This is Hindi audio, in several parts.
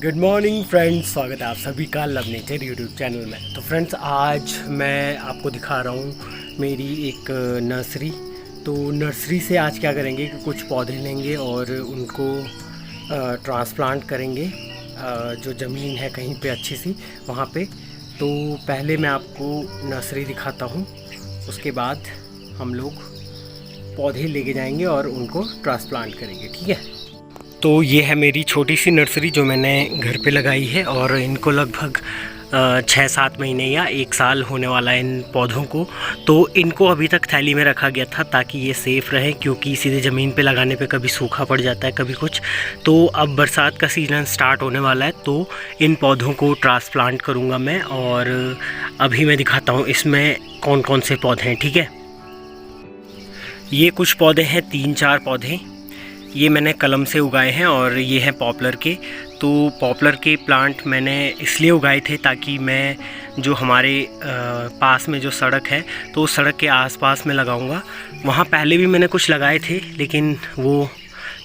गुड मॉर्निंग फ्रेंड्स, स्वागत है आप सभी का लव नेचर यूट्यूब चैनल में। तो फ्रेंड्स, आज मैं आपको दिखा रहा हूँ मेरी एक नर्सरी। तो नर्सरी से आज क्या करेंगे कि कुछ पौधे लेंगे और उनको ट्रांसप्लांट करेंगे जो ज़मीन है कहीं पे अच्छी सी वहाँ पे। तो पहले मैं आपको नर्सरी दिखाता हूँ, उसके बाद हम लोग पौधे लेके जाएंगे और उनको ट्रांसप्लांट करेंगे, ठीक है। तो ये है मेरी छोटी सी नर्सरी जो मैंने घर पे लगाई है और इनको लगभग 6-7 महीने या 1 साल होने वाला है इन पौधों को। तो इनको अभी तक थैली में रखा गया था ताकि ये सेफ़ रहे, क्योंकि सीधे ज़मीन पे लगाने पे कभी सूखा पड़ जाता है कभी कुछ। तो अब बरसात का सीज़न स्टार्ट होने वाला है, तो इन पौधों को ट्रांसप्लांट करूँगा मैं। और अभी मैं दिखाता हूँ इसमें कौन कौन से पौधे हैं, ठीक है। ये कुछ पौधे हैं, 3-4 पौधे ये मैंने कलम से उगाए हैं और ये हैं पॉपुलर के। तो पॉपुलर के प्लांट मैंने इसलिए उगाए थे ताकि मैं जो हमारे पास में जो सड़क है तो उस सड़क के आसपास में लगाऊंगा। वहाँ पहले भी मैंने कुछ लगाए थे लेकिन वो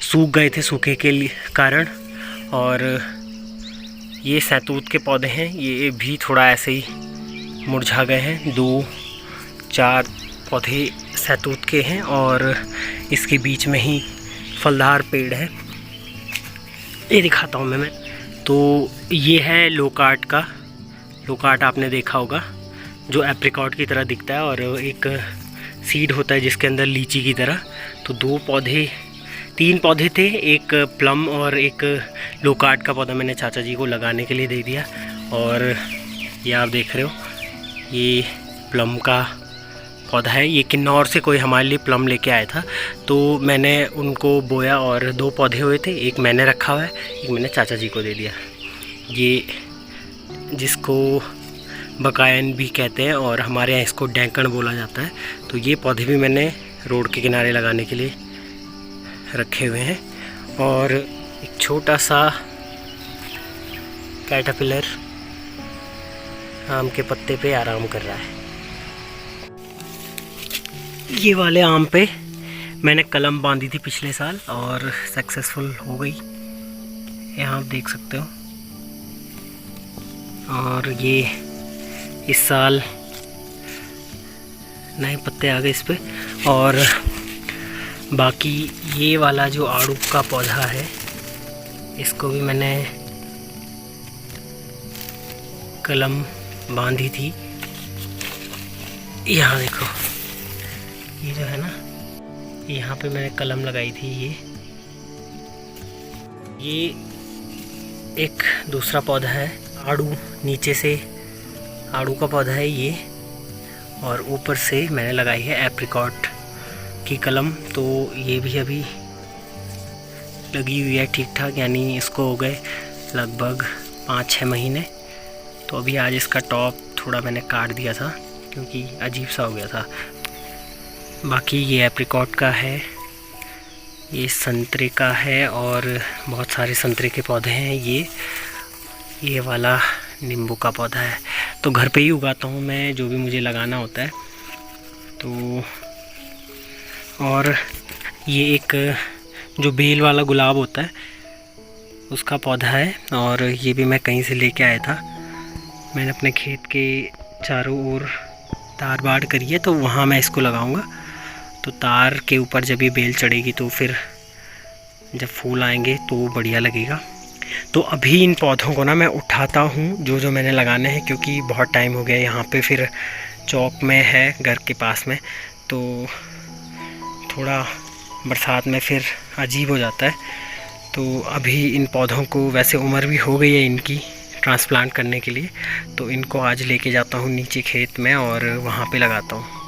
सूख गए थे सूखे के कारण। और ये सैतूत के पौधे हैं, ये भी थोड़ा ऐसे ही मुरझा गए हैं। 2-4 पौधे सैतूत के हैं और इसके बीच में ही फलदार पेड़ है, ये दिखाता हूँ मैं। तो ये है लोकार्ट का। लोकार्ट आपने देखा होगा, जो एप्रिकॉट की तरह दिखता है और एक सीड होता है जिसके अंदर लीची की तरह। तो 3 पौधे थे, एक प्लम और एक लोकार्ट का पौधा मैंने चाचा जी को लगाने के लिए दे दिया। और ये आप देख रहे हो, ये प्लम का पौधा है। ये किन्नौर से कोई हमारे लिए प्लम लेके आया था, तो मैंने उनको बोया और 2 पौधे हुए थे, एक मैंने रखा हुआ है, एक मैंने चाचा जी को दे दिया। ये जिसको बकायन भी कहते हैं और हमारे यहाँ इसको डैंकण बोला जाता है। तो ये पौधे भी मैंने रोड के किनारे लगाने के लिए रखे हुए हैं। और एक छोटा सा कैटरपिलर आम के पत्ते पे आराम कर रहा है। ये वाले आम पे मैंने कलम बांधी थी पिछले साल और सक्सेसफुल हो गई, यहाँ आप देख सकते हो। और ये इस साल नए पत्ते आ गए इस पे। और बाकी ये वाला जो आड़ू का पौधा है, इसको भी मैंने कलम बांधी थी। यहाँ देखो, ये जो है ना, यहाँ पे मैंने कलम लगाई थी। ये एक दूसरा पौधा है, आड़ू, नीचे से आड़ू का पौधा है ये, और ऊपर से मैंने लगाई है एप्रिकॉट की कलम। तो ये भी अभी लगी हुई है ठीक ठाक, यानी इसको हो गए लगभग 5-6 महीने। तो अभी आज इसका टॉप थोड़ा मैंने काट दिया था क्योंकि अजीब सा हो गया था। बाकी ये एप्रिकॉट का है, ये संतरे का है और बहुत सारे संतरे के पौधे हैं। ये वाला नींबू का पौधा है। तो घर पे ही उगाता हूँ मैं जो भी मुझे लगाना होता है। तो और ये एक जो बेल वाला गुलाब होता है उसका पौधा है, और ये भी मैं कहीं से लेके आया था। मैंने अपने खेत के चारों ओर तार बाड़ करी है, तो वहाँ मैं इसको लगाऊंगा। तो तार के ऊपर जब ये बेल चढ़ेगी तो फिर जब फूल आएंगे तो बढ़िया लगेगा। तो अभी इन पौधों को ना मैं उठाता हूँ जो मैंने लगाने हैं, क्योंकि बहुत टाइम हो गया यहाँ पे, फिर चौक में है घर के पास में, तो थोड़ा बरसात में फिर अजीब हो जाता है। तो अभी इन पौधों को, वैसे उम्र भी हो गई है इनकी ट्रांसप्लांट करने के लिए, तो इनको आज लेके जाता हूँ नीचे खेत में और वहाँ पे लगाता हूँ।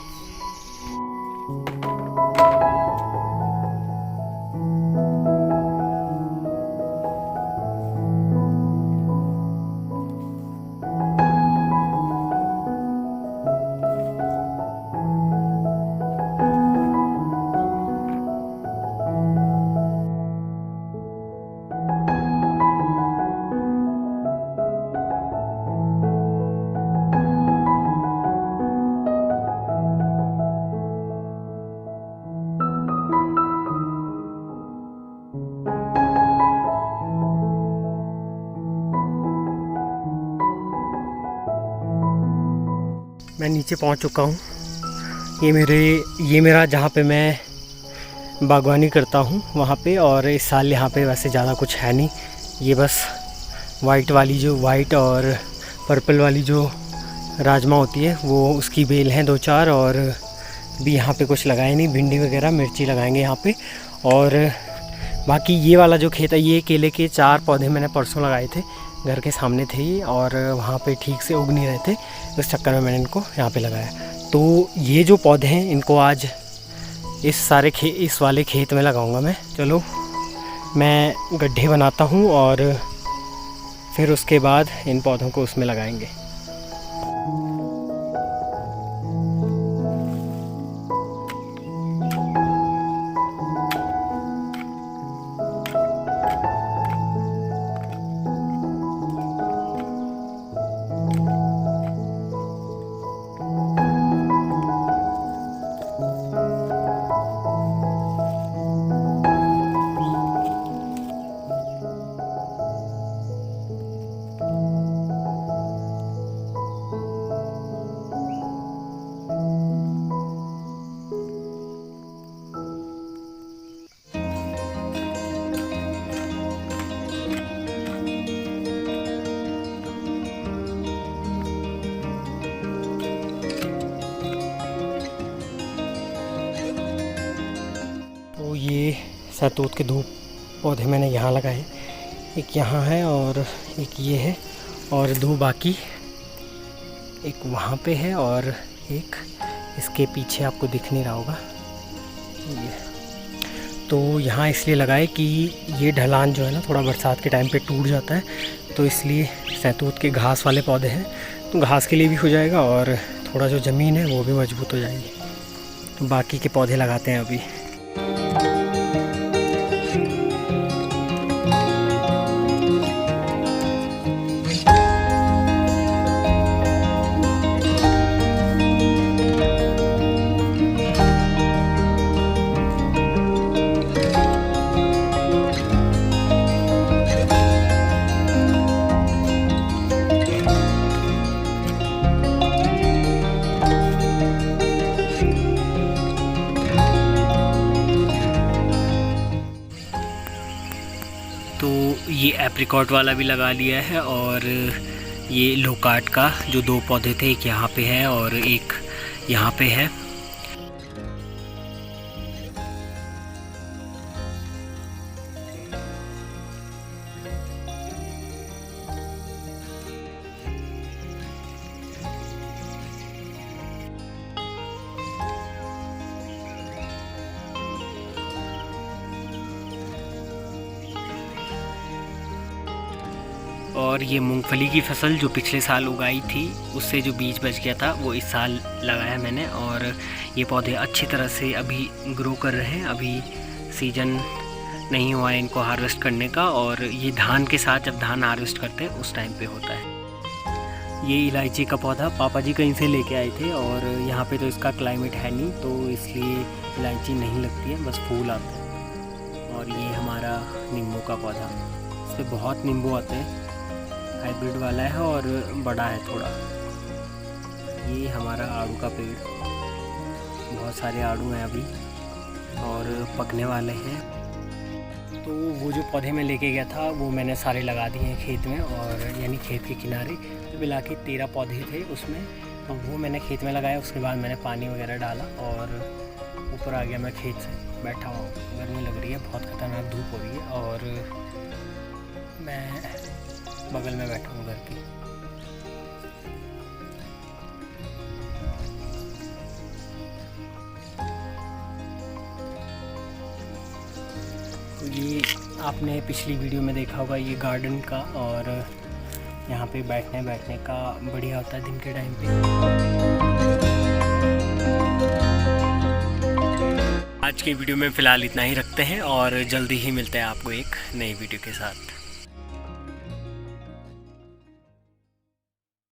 मैं नीचे पहुंच चुका हूं। ये मेरा जहां पे मैं बागवानी करता हूं वहां पे। और इस साल यहां पे वैसे ज़्यादा कुछ है नहीं, ये बस वाइट और पर्पल वाली जो राजमा होती है वो उसकी बेल हैं 2-4। और भी यहाँ पे कुछ लगाए नहीं, भिंडी वगैरह मिर्ची लगाएंगे यहाँ पे। और बाकी ये वाला जो खेत है, ये केले के 4 पौधे मैंने परसों लगाए थे, घर के सामने थे ये, और वहाँ पे ठीक से उग नहीं रहे थे, इस चक्कर में मैंने इनको यहाँ पे लगाया। तो ये जो पौधे हैं इनको आज इस वाले खेत में लगाऊंगा मैं। चलो मैं गड्ढे बनाता हूँ और फिर उसके बाद इन पौधों को उसमें लगाएंगे। तो ये सहतूत के 2 पौधे मैंने यहाँ लगाए, एक यहाँ है और एक ये है, और 2 बाकी, एक वहाँ पे है और एक इसके पीछे आपको दिख नहीं रहा होगा ये। तो यहाँ इसलिए लगाए कि ये ढलान जो है ना थोड़ा बरसात के टाइम पे टूट जाता है, तो इसलिए सहतूत के घास वाले पौधे हैं, तो घास के लिए भी हो जाएगा और थोड़ा जो ज़मीन है वो भी मजबूत हो जाएगी। तो बाकी के पौधे लगाते हैं अभी। तो ये एप्रिकॉट वाला भी लगा लिया है, और ये लोकार्ट का जो 2 पौधे थे, एक यहाँ पे है और एक यहाँ पे है। और ये मूंगफली की फसल जो पिछले साल उगाई थी, उससे जो बीज बच गया था वो इस साल लगाया मैंने। और ये पौधे अच्छी तरह से अभी ग्रो कर रहे हैं, अभी सीजन नहीं हुआ है इनको हार्वेस्ट करने का। और ये धान के साथ जब धान हार्वेस्ट करते हैं उस टाइम पे होता है। ये इलायची का पौधा पापा जी कहीं से लेके आए थे, और यहाँ पे तो इसका क्लाइमेट है नहीं, तो इसलिए इलायची नहीं लगती है, बस फूल आते हैं। और ये हमारा नींबू का पौधा, इस पर बहुत नींबू आते हैं, हाइब्रिड वाला है और बड़ा है थोड़ा। ये हमारा आड़ू का पेड़, बहुत सारे आड़ू हैं अभी और पकने वाले हैं। तो वो जो पौधे मैं लेके गया था वो मैंने सारे लगा दिए हैं खेत में, और यानी खेत के किनारे। तो मिला के 13 पौधे थे उसमें, तो वो मैंने खेत में लगाया। उसके बाद मैंने पानी वगैरह डाला और ऊपर आ गया मैं खेत से, बैठा हूँ। गर्मी लग रही है, बहुत ख़तरनाक धूप हो रही है, और मैं बगल में बैठा हूँ घर की। तो ये आपने पिछली वीडियो में देखा होगा, ये गार्डन का, और यहाँ पे बैठने का बढ़िया होता है दिन के टाइम पे। आज की वीडियो में फ़िलहाल इतना ही रखते हैं, और जल्दी ही मिलते हैं आपको एक नई वीडियो के साथ।